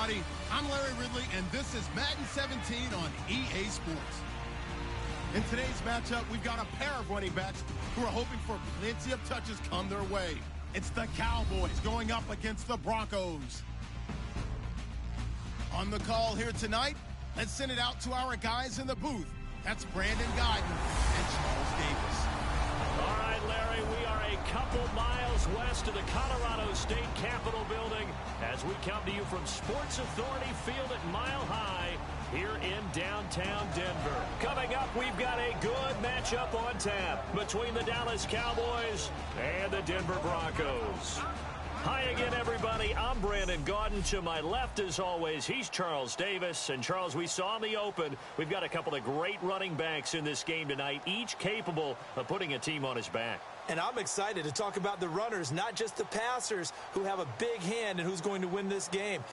everybody. I'm Larry Ridley, and this is Madden 17 on EA Sports. In today's matchup, we've got a pair of running backs who are hoping for plenty of touches come their way. It's the Cowboys going up against the Broncos. On the call here tonight, let's send it out to our guys in the booth. That's Brandon Guyton and Charles Davis. All right, Larry, we are a couple miles west of the Colorado State Capitol building as we come to you from Sports Authority Field at Mile High here in downtown Denver. Coming up, we've got a good matchup on tap between the Dallas Cowboys and the Denver Broncos. Hi again, everybody. I'm Brandon Guyton. To my left, as always, he's Charles Davis. And, Charles, we saw in the open, we've got a couple of great running backs in this game tonight, each capable of putting a team on his back. And I'm excited to talk about the runners, not just the passers, who have a big hand and who's going to win this game.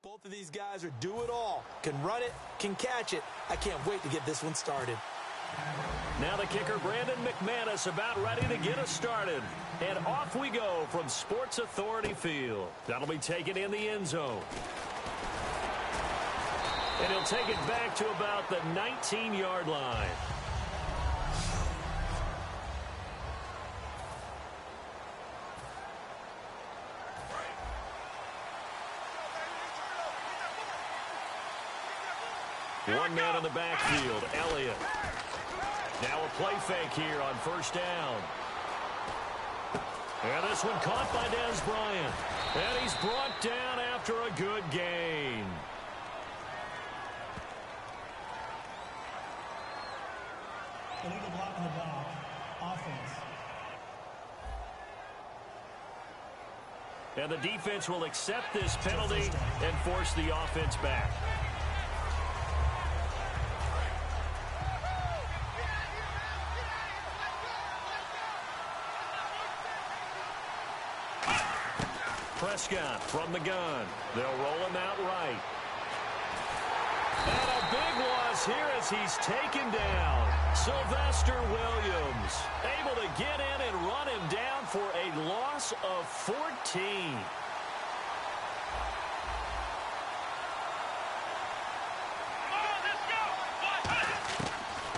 Both of these guys are do-it-all. Can run it, can catch it. I can't wait to get this one started. Now the kicker, Brandon McManus, about ready to get us started. And off we go from Sports Authority Field. That'll be taken in the end zone. And he'll take it back to about the 19-yard line. One man in the backfield, Elliott. Now a play fake here on first down. And this one caught by Dez Bryant. And he's brought down after a good gain. Illegal block in the back. Offense. And the defense will accept this penalty and force the offense back. Prescott from the gun. They'll roll him out right. And a big loss here as he's taken down. Sylvester Williams able to get in and run him down for a loss of 14.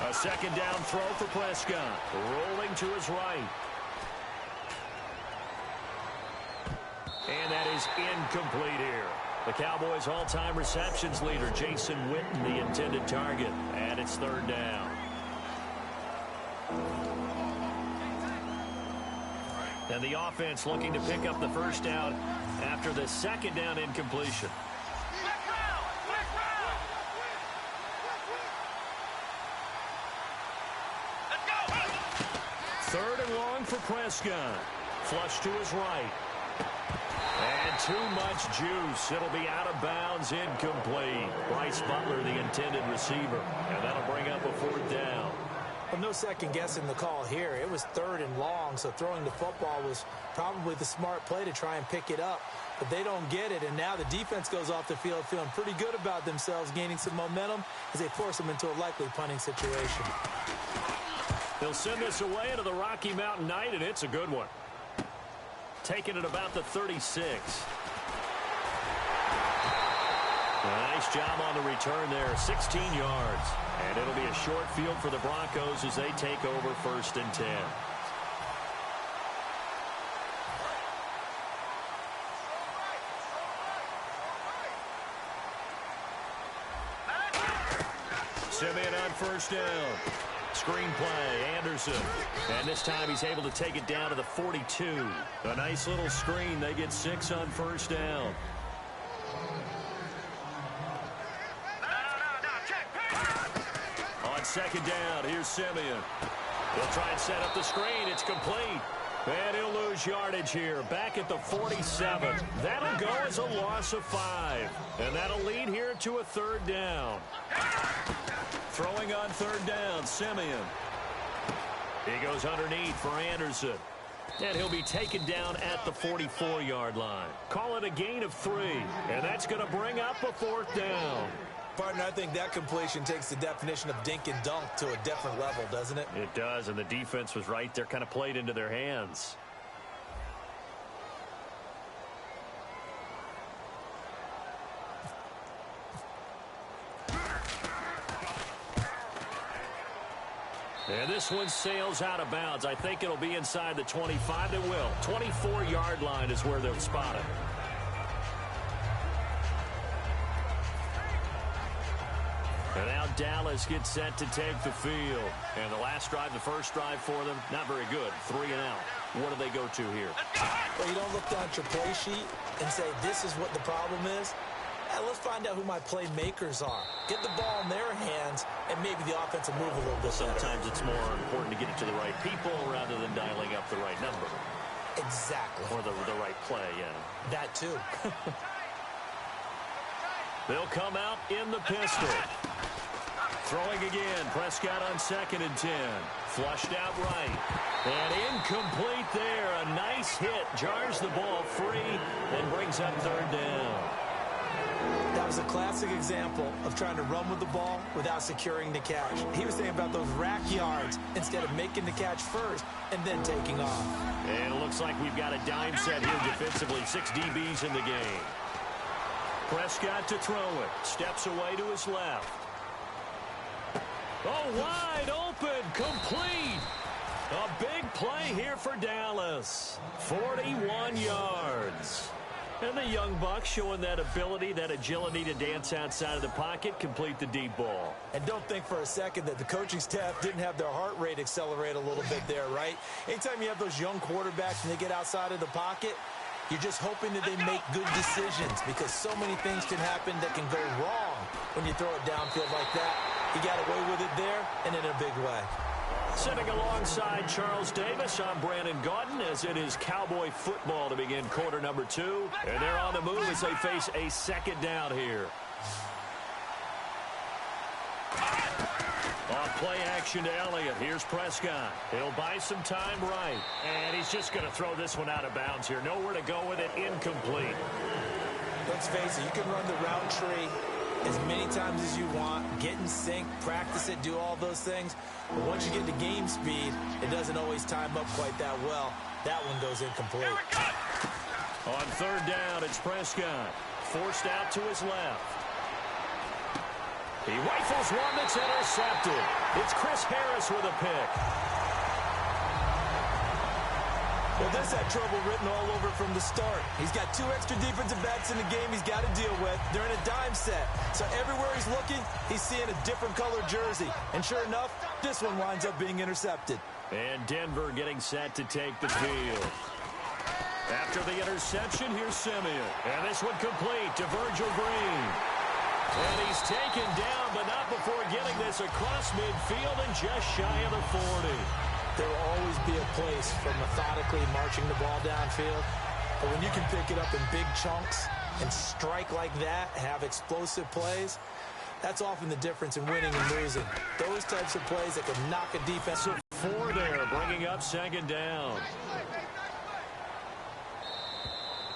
A second down throw for Prescott. Rolling to his right. And that is incomplete here. The Cowboys' all-time receptions leader, Jason Witten, the intended target. And it's third down. And the offense looking to pick up the first down after the second down incompletion. Third and long for Prescott. Flush to his right. And too much juice. It'll be out of bounds, incomplete. Bryce Butler, the intended receiver. And that'll bring up a fourth down. Well, no second guessing the call here. It was third and long, so throwing the football was probably the smart play to try and pick it up. But they don't get it, and now the defense goes off the field feeling pretty good about themselves, gaining some momentum as they force them into a likely punting situation. They'll send this away into the Rocky Mountain Night, and it's a good one. Taking it about the 36. Nice job on the return there, 16 yards. And it'll be a short field for the Broncos as they take over 1st and 10. Simeon on 1st down. Screen play, Anderson. And this time he's able to take it down to the 42. A nice little screen. They get 6 on 1st down. On 2nd down, here's Simeon. He'll try and set up the screen. It's complete. And he'll lose yardage here. Back at the 47. That'll go as a loss of 5. And that'll lead here to a 3rd down. Throwing on 3rd down, Simeon. He goes underneath for Anderson. And he'll be taken down at the 44-yard line. Call it a gain of 3. And that's going to bring up a 4th down. Partner, I think that completion takes the definition of dink and dunk to a different level, doesn't it? It does, and the defense was right there, kind of played into their hands. And this one sails out of bounds. I think it'll be inside the 25. It will. 24-yard line is where they'll spot it. And now Dallas gets set to take the field. And the last drive, the first drive for them, not very good. 3 and out. What do they go to here? Well, you don't look down at your play sheet and say, this is what the problem is. Let's find out who my playmakers are. Get the ball in their hands, and maybe the offense will move a little bit. Sometimes it's more important to get it to the right people rather than dialing up the right number. Exactly. Or the right play, yeah. That too. They'll come out in the pistol. Throwing again. Prescott on 2nd and 10. Flushed out right. And incomplete there. A nice hit. Jars the ball free and brings up 3rd down. That was a classic example of trying to run with the ball without securing the catch. He was thinking about those rack yards instead of making the catch first and then taking off. And it looks like we've got a dime set here defensively. 6 DBs in the game. Prescott to throw it. Steps away to his left. Oh, wide open. Complete. A big play here for Dallas. 41 yards. And the young Bucks showing that ability, that agility to dance outside of the pocket, complete the deep ball. And don't think for a second that the coaching staff didn't have their heart rate accelerate a little bit there, right? Anytime you have those young quarterbacks and they get outside of the pocket, you're just hoping that they make good decisions because so many things can happen that can go wrong when you throw it downfield like that. He got away with it there and in a big way. Sitting alongside Charles Davis, I'm Brandon Gaudin as it is Cowboy football to begin quarter number 2. And they're on the move as they face a 2nd down here. On play action to Elliott. Here's Prescott. He'll buy some time right. And he's just going to throw this one out of bounds here. Nowhere to go with it. Incomplete. Let's face it, you can run the route tree as many times as you want, get in sync, practice it, do all those things. But once you get to game speed, it doesn't always time up quite that well. That one goes incomplete. On 3rd down, it's Prescott. Forced out to his left. He rifles one that's intercepted. It's Chris Harris with a pick. Well, this had trouble written all over from the start. He's got 2 extra defensive backs in the game he's got to deal with. They're in a dime set. So everywhere he's looking, he's seeing a different color jersey. And sure enough, this one winds up being intercepted. And Denver getting set to take the field. After the interception, here's Simeon. And this one complete to Virgil Green. And he's taken down, but not before getting this across midfield and just shy of the 40. There will always be a place for methodically marching the ball downfield. But when you can pick it up in big chunks and strike like that, have explosive plays, that's often the difference in winning and losing. Those types of plays that can knock a defense. 4 there, bringing up 2nd down.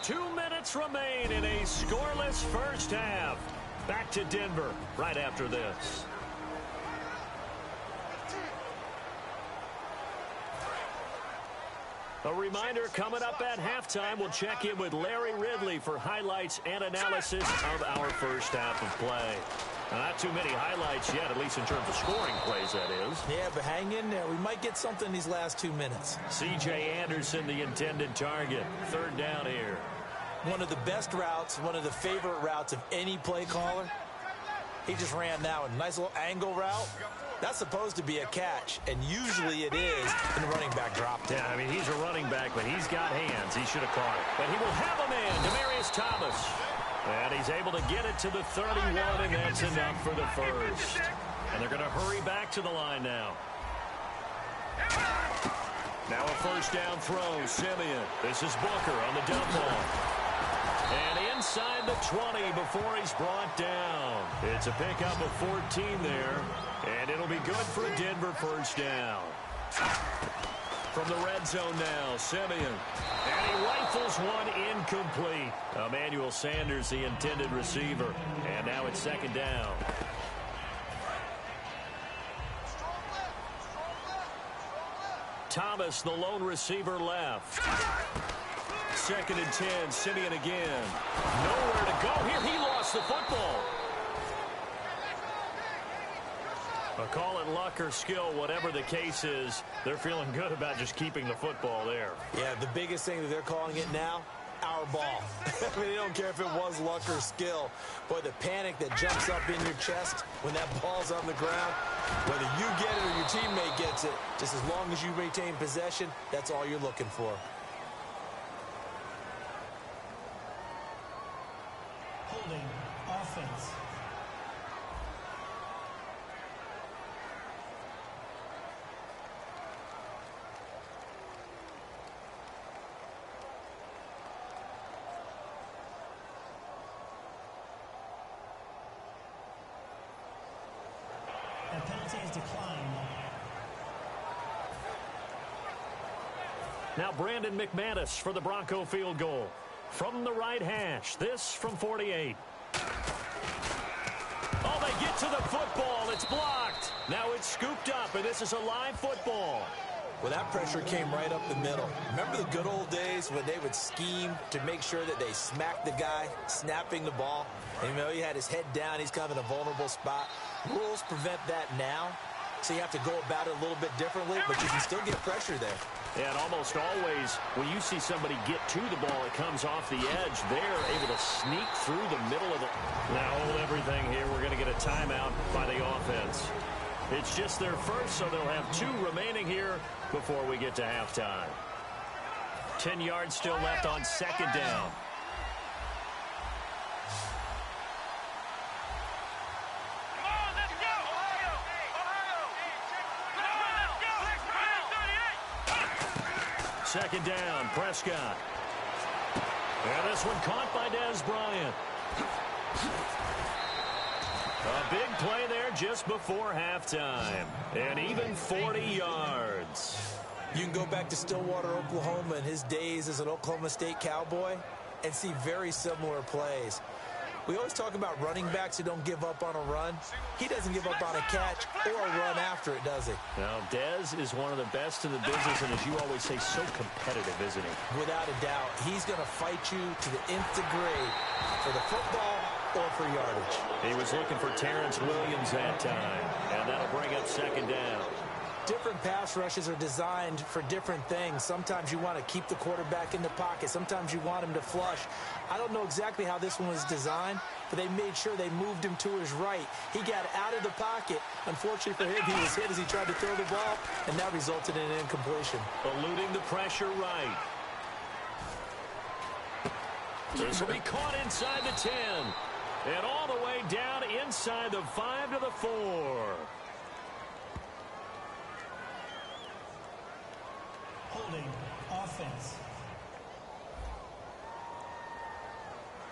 2 minutes remain in a scoreless first half. Back to Denver right after this. A reminder, coming up at halftime, we'll check in with Larry Ridley for highlights and analysis of our first half of play. Not too many highlights yet, at least in terms of scoring plays, that is. Yeah, but hang in there. We might get something in these last 2 minutes. C.J. Anderson, the intended target. Third down here. One of the best routes, one of the favorite routes of any play caller. He just ran that one. Nice little angle route. That's supposed to be a catch, and usually it is in the running back drop down. Yeah, I mean, he's a running back, but he's got hands. He should have caught it. But he will have a man, Demaryius Thomas. And he's able to get it to the 31, and that's enough for the first. And they're going to hurry back to the line now. Now a first down throw, Simeon. This is Booker on the dump ball. And inside the 20 before he's brought down. It's a pickup of 14 there. And it'll be good for a Denver first down. From the red zone now, Simeon. And he rifles one incomplete. Emmanuel Sanders, the intended receiver. And now it's second down. Thomas, the lone receiver left. Second and 10, Simeon again. Nowhere to go here. He lost the football. Call it luck or skill, whatever the case is, they're feeling good about just keeping the football there. Yeah, the biggest thing that they're calling it now, our ball. I mean, they don't care if it was luck or skill. Boy, the panic that jumps up in your chest when that ball's on the ground, whether you get it or your teammate gets it, just as long as you retain possession, that's all you're looking for. Holding offense. That penalty is declined. Now Brandon McManus for the Bronco field goal. From the right hash, this from 48. Oh, they get to the football. It's blocked. Now it's scooped up, and this is a live football. Well, that pressure came right up the middle. Remember the good old days when they would scheme to make sure that they smacked the guy snapping the ball? And, you know, he had his head down. He's kind of in a vulnerable spot. Rules prevent that now, so you have to go about it a little bit differently, but you can still get pressure there. And almost always, when you see somebody get to the ball, it comes off the edge. They're able to sneak through the middle of the... Now hold everything here. We're going to get a timeout by the offense. It's just their first, so they'll have 2 remaining here before we get to halftime. 10 yards still left on second down. Second down, Prescott. And this one caught by Dez Bryant. A big play there just before halftime. And even 40 yards. You can go back to Stillwater, Oklahoma in his days as an Oklahoma State Cowboy and see very similar plays. We always talk about running backs who don't give up on a run. He doesn't give up on a catch or a run after it, does he? Now, Dez is one of the best in the business, and as you always say, so competitive, isn't he? Without a doubt. He's going to fight you to the nth degree for the football or for yardage. He was looking for Terrence Williams that time, and that'll bring up second down. Different pass rushes are designed for different things. Sometimes you want to keep the quarterback in the pocket. Sometimes you want him to flush. I don't know exactly how this one was designed, but they made sure they moved him to his right. He got out of the pocket. Unfortunately for him, he was hit as he tried to throw the ball, and that resulted in an incompletion. Eluding the pressure right. This will be caught inside the 10. And all the way down inside the 5 to the 4. Holding offense.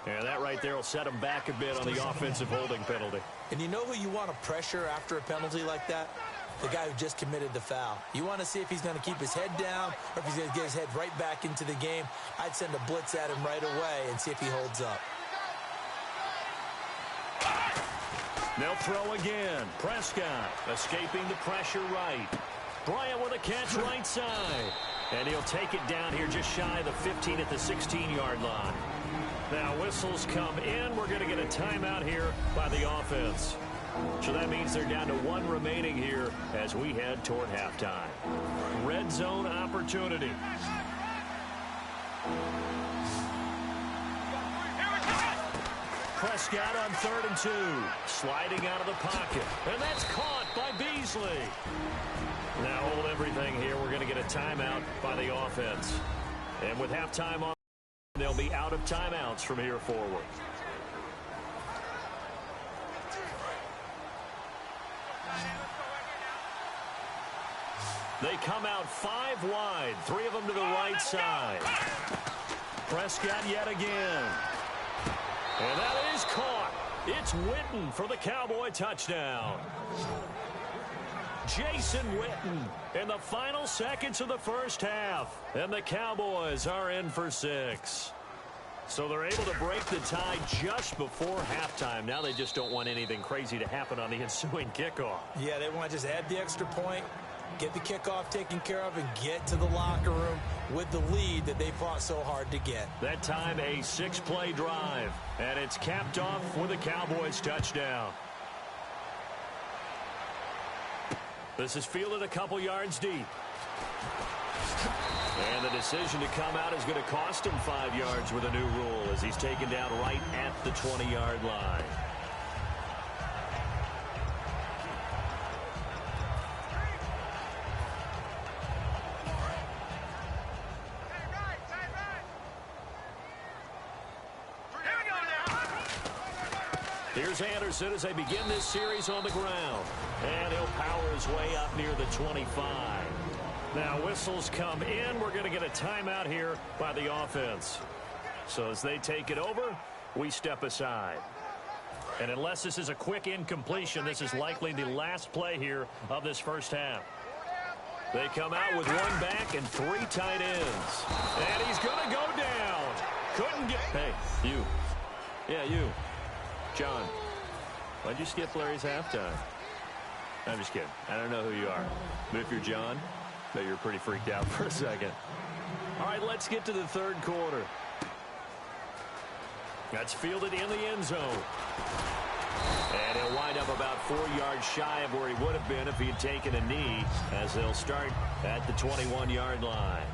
Yeah, that right there will set him back a bit on the offensive holding penalty. And you know who you want to pressure after a penalty like that? The guy who just committed the foul. You want to see if he's going to keep his head down or if he's going to get his head right back into the game. I'd send a blitz at him right away and see if he holds up. They'll throw again. Prescott escaping the pressure right. Bryant with a catch right side. And he'll take it down here just shy of the 15 at the 16-yard line. Now whistles come in. We're going to get a timeout here by the offense. So that means they're down to 1 remaining here as we head toward halftime. Red zone opportunity. Prescott on 3rd and 2. Sliding out of the pocket. And that's caught by Beasley. Now hold everything here. We're going to get a timeout by the offense. And with halftime on, they'll be out of timeouts from here forward. They come out 5 wide. 3 of them to the right side. Prescott yet again. And that is caught. It's Witten for the Cowboy touchdown. Jason Witten in the final seconds of the first half. And the Cowboys are in for 6. So they're able to break the tie just before halftime. Now they just don't want anything crazy to happen on the ensuing kickoff. Yeah, they want to just add the extra point, get the kickoff taken care of, and get to the locker room with the lead that they fought so hard to get. That time a 6-play drive, and it's capped off with a Cowboys touchdown. This is fielded a couple yards deep. And the decision to come out is going to cost him 5 yards with a new rule as he's taken down right at the 20-yard line. Here's Anderson as they begin this series on the ground. And he'll power his way up near the 25. Now whistles come in. We're going to get a timeout here by the offense. So as they take it over, we step aside. And unless this is a quick incompletion, this is likely the last play here of this first half. They come out with 1 back and 3 tight ends. And he's going to go down. Couldn't get... Hey, you. Yeah, you. John, why'd you skip Larry's halftime? I'm just kidding. I don't know who you are. But if you're John, bet you're pretty freaked out for a second. All right, let's get to the 3rd quarter. That's fielded in the end zone. And he'll wind up about 4 yards shy of where he would have been if he had taken a knee, as they'll start at the 21-yard line.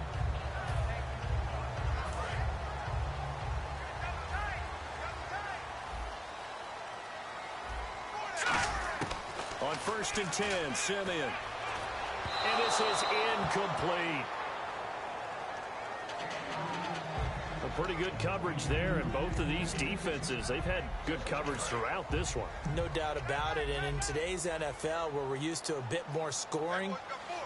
On 1st and 10, Simeon. And this is incomplete. A pretty good coverage there, and both of these defenses, they've had good coverage throughout this one. No doubt about it, and in today's NFL, where we're used to a bit more scoring,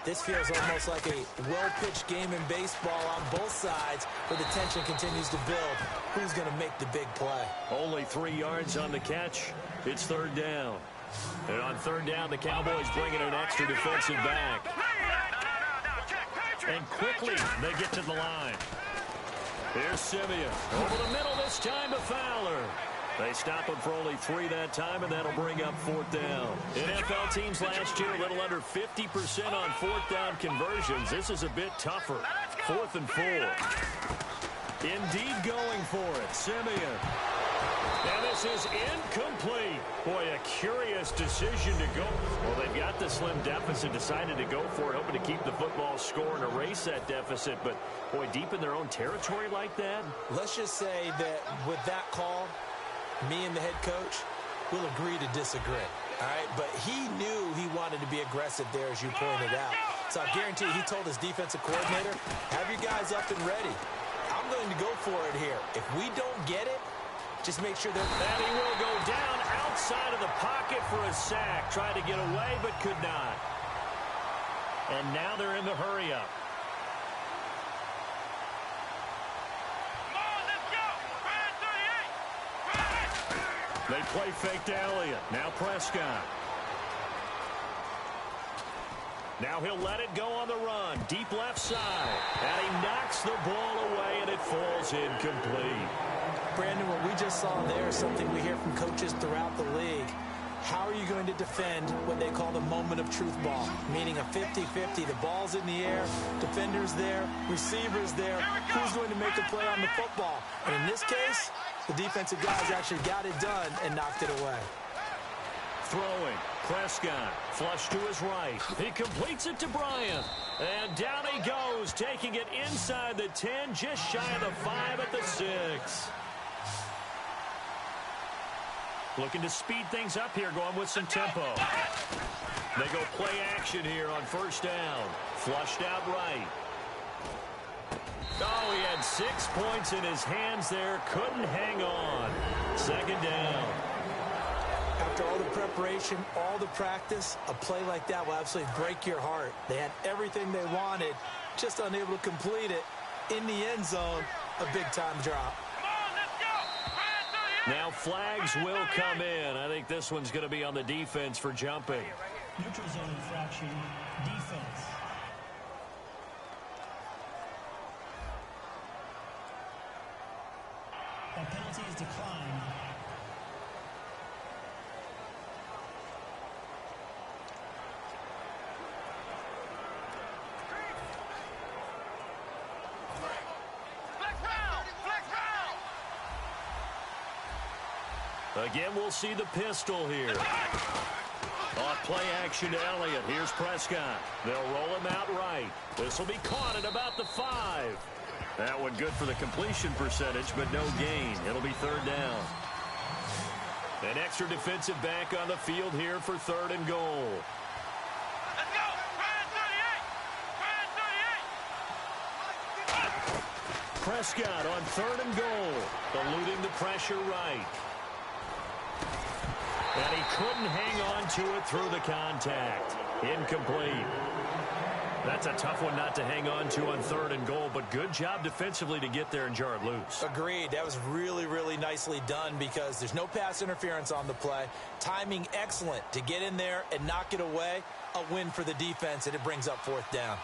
this feels almost like a well-pitched game in baseball on both sides, where the tension continues to build. Who's going to make the big play? Only 3 yards on the catch. It's 3rd down. And on 3rd down, the Cowboys bring in an extra defensive back. And quickly, they get to the line. Here's Simeon. Over the middle this time to Fowler. They stop him for only 3 that time, and that'll bring up 4th down. NFL teams last year, a little under 50% on 4th down conversions. This is a bit tougher. 4th and 4. Indeed going for it. Simeon. And this is incomplete. Boy, a curious decision to go. Well, they've got the slim deficit, decided to go for it, hoping to keep the football score and erase that deficit. But, boy, deep in their own territory like that. Let's just say that with that call, me and the head coach will agree to disagree. All right, but he knew he wanted to be aggressive there, as you pointed out. So I guarantee you, he told his defensive coordinator, have your guys up and ready. I'm going to go for it here. If we don't get it, just make sure that he will go down outside of the pocket for a sack. Tried to get away, but could not. And now they're in the hurry-up. They play fake to Elliott. Now Prescott. Now he'll let it go on the run. Deep left side. And he knocks the ball away, and it falls incomplete. Brandon, what we just saw there is something we hear from coaches throughout the league. How are you going to defend what they call the moment of truth ball, meaning a 50-50? The ball's in the air, defender's there, receiver's there. Who's going to make a play on the football? And in this case, the defensive guys actually got it done and knocked it away. Throwing. Prescott, flush to his right. He completes it to Bryant. And down he goes, taking it inside the 10, just shy of the 5 at the 6. Looking to speed things up here, going with some tempo. They go play action here on first down. Flushed out right. Oh, he had 6 points in his hands there. Couldn't hang on. Second down. After all the preparation, all the practice, a play like that will absolutely break your heart. They had everything they wanted, just unable to complete it. In the end zone, a big-time drop. Now flags will come in. I think this one's going to be on the defense for jumping. Neutral zone infraction, defense. That penalty is declined. Again, we'll see the pistol here. Off play action to Elliott. Here's Prescott. They'll roll him out right. This will be caught at about the 5. That one good for the completion percentage, but no gain. It'll be third down. An extra defensive back on the field here for third and goal. Let's go! Prescott on third and goal. Eluding the pressure right. And he couldn't hang on to it through the contact. Incomplete. That's a tough one not to hang on to on third and goal, but good job defensively to get there and jar it loose. Agreed. That was really, really nicely done because there's no pass interference on the play. Timing excellent to get in there and knock it away. A win for the defense, and it brings up fourth down.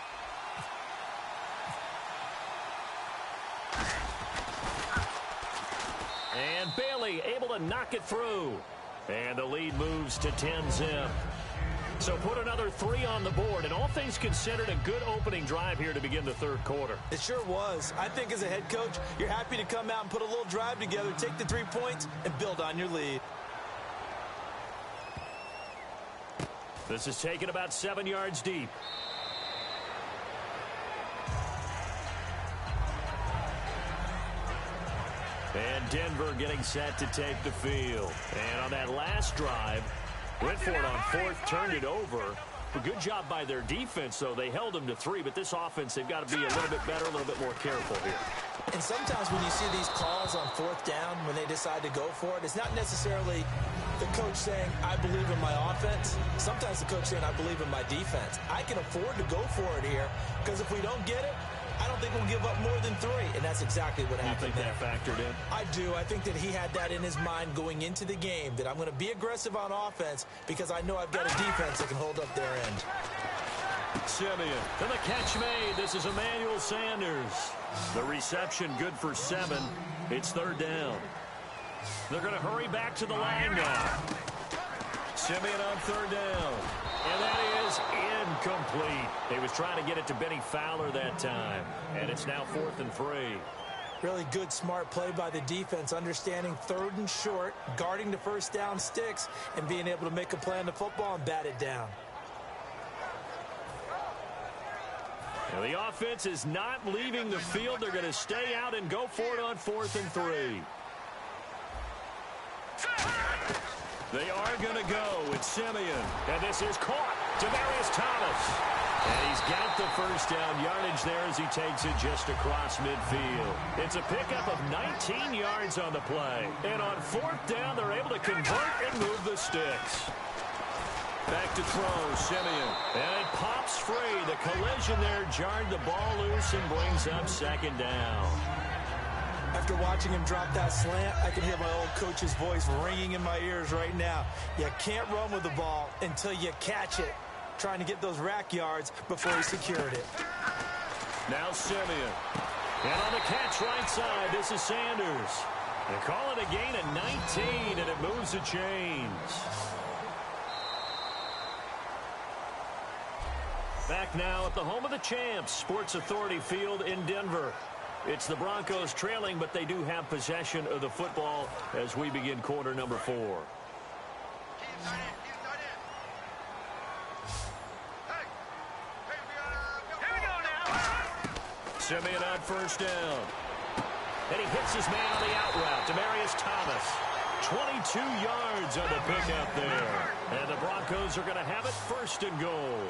And Bailey able to knock it through. And the lead moves to 10-zip. So put another 3 on the board, and all things considered, a good opening drive here to begin the third quarter. It sure was. I think as a head coach, you're happy to come out and put a little drive together, take the 3 points, and build on your lead. This is taken about 7 yards deep. And Denver getting set to take the field. And on that last drive, went for it on fourth, turned it over. A good job by their defense, though. They held them to 3, but this offense, they've got to be a little bit better, a little bit more careful here. And sometimes when you see these calls on fourth down, when they decide to go for it, it's not necessarily the coach saying, I believe in my offense. Sometimes the coach saying, I believe in my defense. I can afford to go for it here, because if we don't get it, I don't think we'll give up more than 3, and that's exactly what happened. You think that factored in? I do. I think that he had that in his mind going into the game, that I'm going to be aggressive on offense because I know I've got a defense that can hold up their end. Simeon, and the catch made. This is Emmanuel Sanders. The reception good for 7. It's third down. They're going to hurry back to the line now. Simeon on third down. And that is incomplete. He was trying to get it to Benny Fowler that time. And it's now 4th and 3. Really good, smart play by the defense, understanding third and short, guarding the first down sticks, and being able to make a play on the football and bat it down. Now the offense is not leaving the field. They're going to stay out and go for it on 4th and 3. They are going to go with Simeon. And this is caught. Demaryius Thomas. And he's got the first down yardage there as he takes it just across midfield. It's a pickup of 19 yards on the play. And on 4th down, they're able to convert and move the sticks. Back to throw, Simeon. And it pops free. The collision there jarred the ball loose and brings up 2nd down. After watching him drop that slant, I can hear my old coach's voice ringing in my ears right now. You can't run with the ball until you catch it. Trying to get those rack yards before he secured it. Now Simeon. And on the catch right side, this is Sanders. They call it a gain of 19, and it moves the chains. Back now at the home of the champs, Sports Authority Field in Denver. It's the Broncos trailing, but they do have possession of the football as we begin quarter number 4. Simeon on first down. And he hits his man on the out route. Demaryius Thomas. 22 yards on the pickup there. And the Broncos are going to have it first and goal.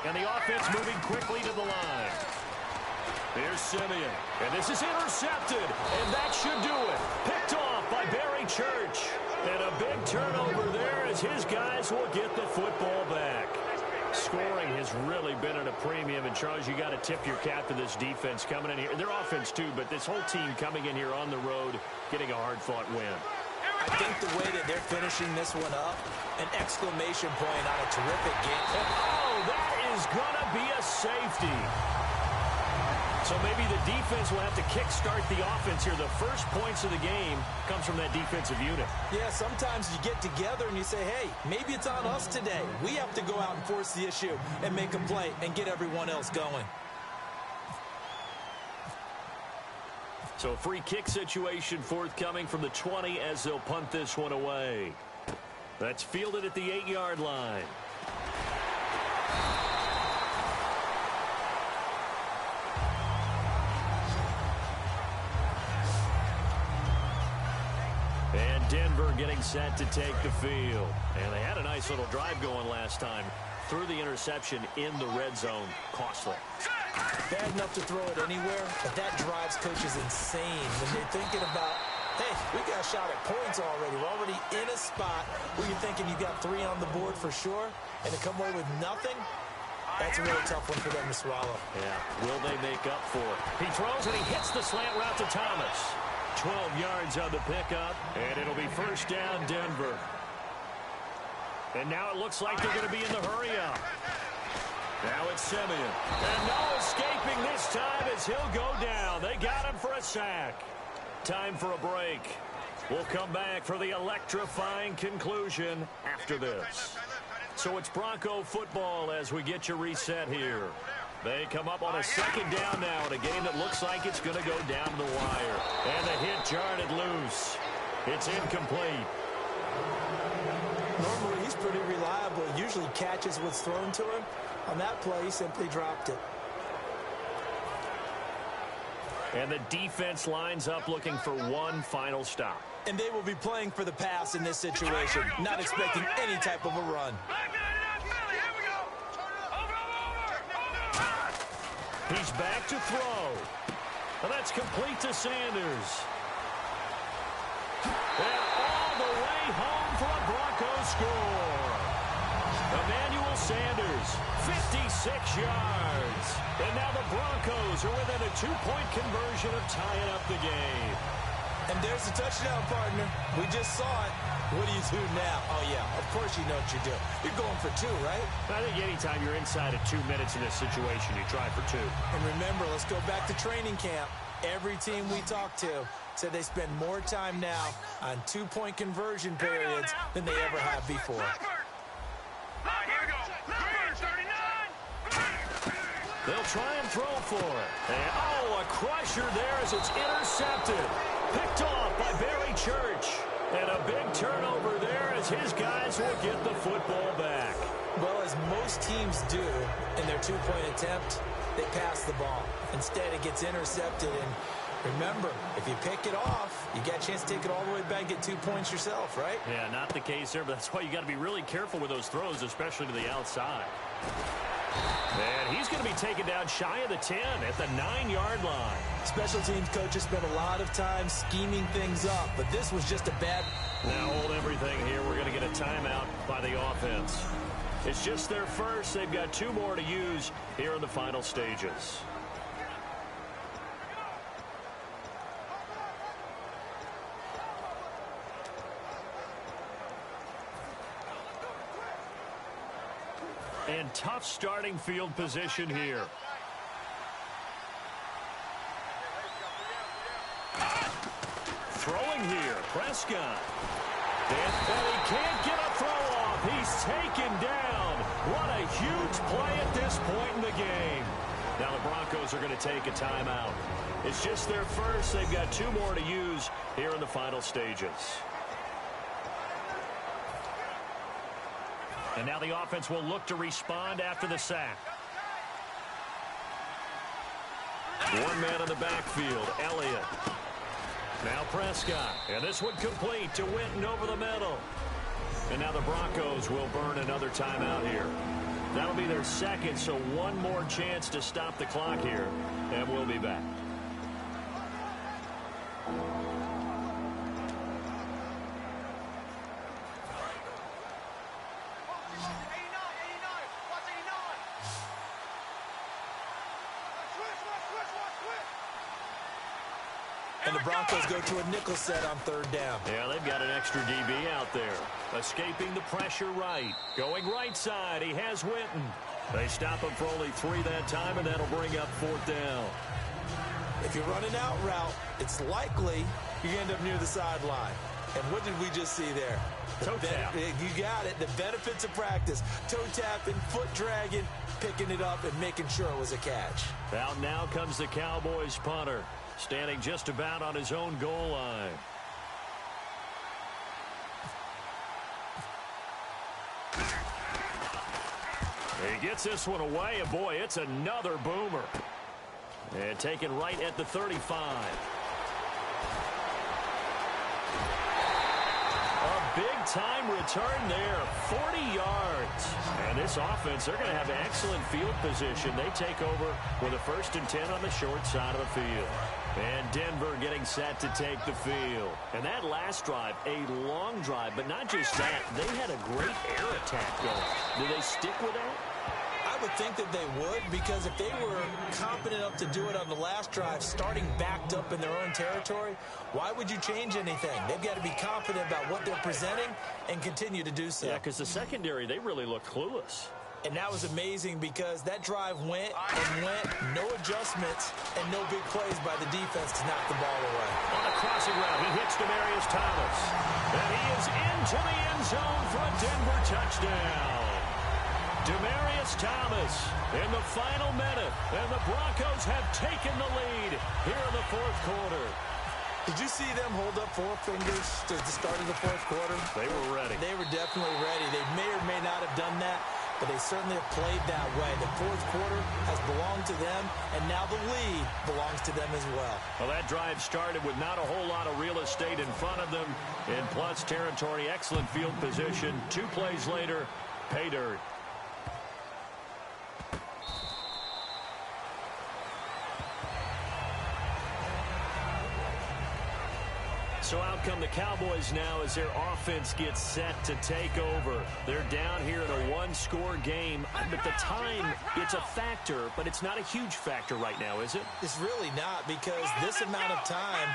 And the offense moving quickly to the line. Here's Simeon. And this is intercepted. And that should do it. Picked off by Barry Church. And a big turnover there as his guys will get the football back. Scoring has really been at a premium. And, Charles, you got to tip your cap to this defense coming in here. Their offense, too, but this whole team coming in here on the road, getting a hard-fought win. I think the way that they're finishing this one up, an exclamation point on a terrific game. Oh, that is going to be a safety. So maybe the defense will have to kickstart the offense here. The first points of the game comes from that defensive unit. Yeah, sometimes you get together and you say, hey, maybe it's on us today. We have to go out and force the issue and make a play and get everyone else going. So free kick situation forthcoming from the 20 as they'll punt this one away. That's fielded at the 8-yard line. And Denver getting set to take the field. And they had a nice little drive going last time. Threw the interception in the red zone. Costly. Bad enough to throw it anywhere, but that drives coaches insane when they're thinking about, hey, we got a shot at points already. We're already in a spot where you're thinking you got 3 on the board for sure, and to come away with nothing, that's a really tough one for them to swallow. Yeah, will they make up for it? He throws and he hits the slant route to Thomas. 12 yards on the pickup, and it'll be first down Denver. And now it looks like they're going to be in the hurry-up. Now it's Simeon. And no escaping this time as he'll go down. They got him for a sack. Time for a break. We'll come back for the electrifying conclusion after this. So it's Bronco football as we get your reset here. They come up on a second down now in a game that looks like it's going to go down the wire. And the hit jarred it loose. It's incomplete. Normally he's pretty reliable. Usually catches what's thrown to him. On that play, he simply dropped it. And the defense lines up looking for one final stop. And they will be playing for the pass in this situation, not expecting any type of a run. He's back to throw. And that's complete to Sanders. And all the way home for a Broncos score. Emmanuel Sanders, 56 yards. And now the Broncos are within a 2-point conversion of tying up the game. And there's the touchdown, partner. We just saw it. What do you do now? Oh, yeah, of course you know what you do. You're going for 2, right? I think anytime you're inside of 2 minutes in this situation, you try for 2. And remember, let's go back to training camp. Every team we talk to said they spend more time now on 2-point conversion periods than they ever have before. They'll try and throw for it. And, oh, a crusher there as it's intercepted. Picked off by Barry Church. And a big turnover there as his guys will get the football back. Well, as most teams do in their 2-point attempt, they pass the ball. Instead, it gets intercepted. And remember, if you pick it off, you got a chance to take it all the way back and get 2 points yourself, right? Yeah, not the case there, but that's why you got to be really careful with those throws, especially to the outside. And he's going to be taken down shy of the 10 at the 9-yard line. Special teams coaches spent a lot of time scheming things up, but this was just a bad... Now hold everything here. We're going to get a timeout by the offense. It's just their first. They've got 2 more to use here in the final stages. And tough starting field position here. Throwing here, Prescott. And he can't get a throw off. off. He's taken down. What a huge play at this point in the game. Now the Broncos are going to take a timeout. It's just their first. They've got 2 more to use here in the final stages. And now the offense will look to respond after the sack. 1 man in the backfield, Elliott. Now Prescott. And this one complete to Winton over the middle. And now the Broncos will burn another timeout here. That'll be their second, so 1 more chance to stop the clock here. And we'll be back. And the Broncos go to a nickel set on 3rd down. Yeah, they've got an extra DB out there. Escaping the pressure right. Going right side. He has Winton. They stop him for only 3 that time, and that'll bring up 4th down. If you're running out route, it's likely you end up near the sideline. And what did we just see there? Toe tap. You got it. The benefits of practice. Toe tapping, foot dragging, picking it up, and making sure it was a catch. Out now comes the Cowboys punter. Standing just about on his own goal line. He gets this one away, and boy, it's another boomer. And taken right at the 35. A big-time return there, 40 yards. And this offense, they're going to have excellent field position. They take over with a 1st and 10 on the short side of the field. And Denver getting set to take the field. And that last drive, a long drive, but not just that. They had a great air attack going. Do they stick with that? I would think that they would, because if they were competent enough to do it on the last drive, starting backed up in their own territory, why would you change anything? They've got to be confident about what they're presenting and continue to do so. Yeah, because the secondary, they really look clueless. And that was amazing because that drive went and went, no adjustments, and no big plays by the defense to knock the ball away. On a crossing route, he hits Demaryius Thomas. And he is into the end zone for a Denver touchdown. Demaryius Thomas in the final minute, and the Broncos have taken the lead here in the 4th quarter. Did you see them hold up 4 fingers to the start of the 4th quarter? They were ready. They were definitely ready. They may or may not have done that, but they certainly have played that way. The 4th quarter has belonged to them, and now the lead belongs to them as well. Well, that drive started with not a whole lot of real estate in front of them. In plus territory, excellent field position. 2 plays later, pay dirt. So out come the Cowboys now as their offense gets set to take over. They're down here in a 1-score game. But the time, it's a factor, but it's not a huge factor right now, is it? It's really not, because this amount of time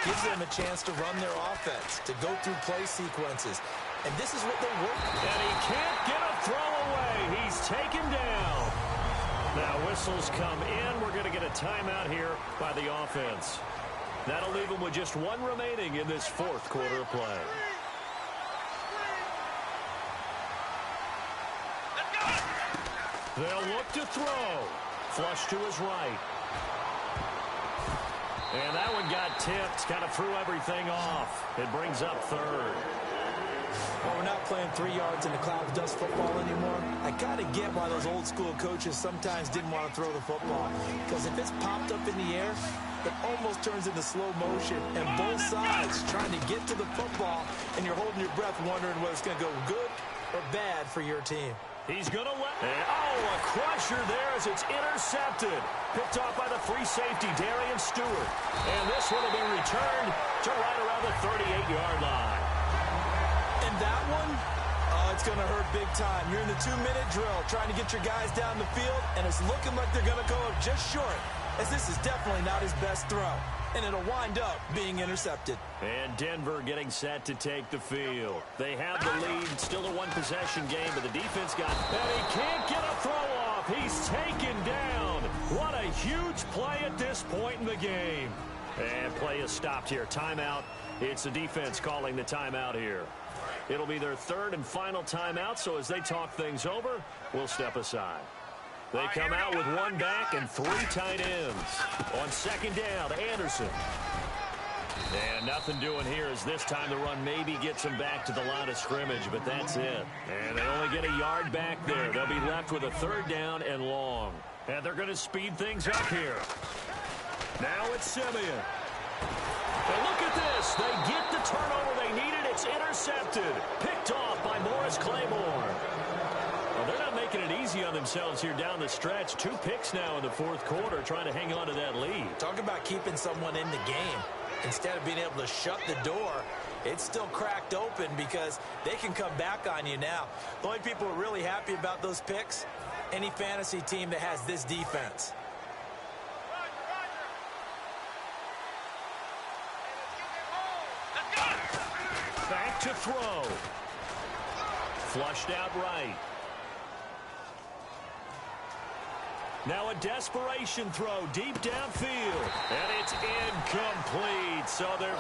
gives them a chance to run their offense, to go through play sequences. And this is what they're working on. And he can't get a throw away. He's taken down. Now whistles come in. We're going to get a timeout here by the offense. That'll leave them with just 1 remaining in this 4th quarter of play. They'll look to throw. Flush to his right. And that one got tipped. Kind of threw everything off. It brings up 3rd. Well, we're not playing 3 yards in the cloud of dust football anymore. I kind of get why those old school coaches sometimes didn't want to throw the football. Because if it's popped up in the air, it almost turns into slow motion. And both sides trying to get to the football, and you're holding your breath wondering whether it's going to go good or bad for your team. He's going to let... Oh, a crusher there as it's intercepted. Picked off by the free safety, Darian Stewart. And this one will be returned to right around the 38-yard line. And that one, it's going to hurt big time. You're in the 2-minute drill trying to get your guys down the field, and it's looking like they're going to go up just short, as this is definitely not his best throw. And it'll wind up being intercepted. And Denver getting set to take the field. They have the lead. Still a 1-possession game, but the defense got... And he can't get a throw off. He's taken down. What a huge play at this point in the game. And play is stopped here. Timeout. It's the defense calling the timeout here. It'll be their third and final timeout, so as they talk things over, we'll step aside. They come out with one back and 3 tight ends. On second down, Anderson. And nothing doing here as this time the run maybe gets them back to the line of scrimmage, but that's it. And they only get a yard back there. They'll be left with a 3rd down and long. And they're going to speed things up here. Now it's Simeon. And look at this. They get the turnover they needed. It's intercepted. Picked off by Morris Claiborne. Well, they're not making it easy on themselves here down the stretch. 2 picks now in the 4th quarter trying to hang on to that lead. Talk about keeping someone in the game. Instead of being able to shut the door, it's still cracked open because they can come back on you now. The only people who are really happy about those picks, any fantasy team that has this defense. Back to throw. Flushed out right. Now a desperation throw deep downfield. And it's incomplete. So they're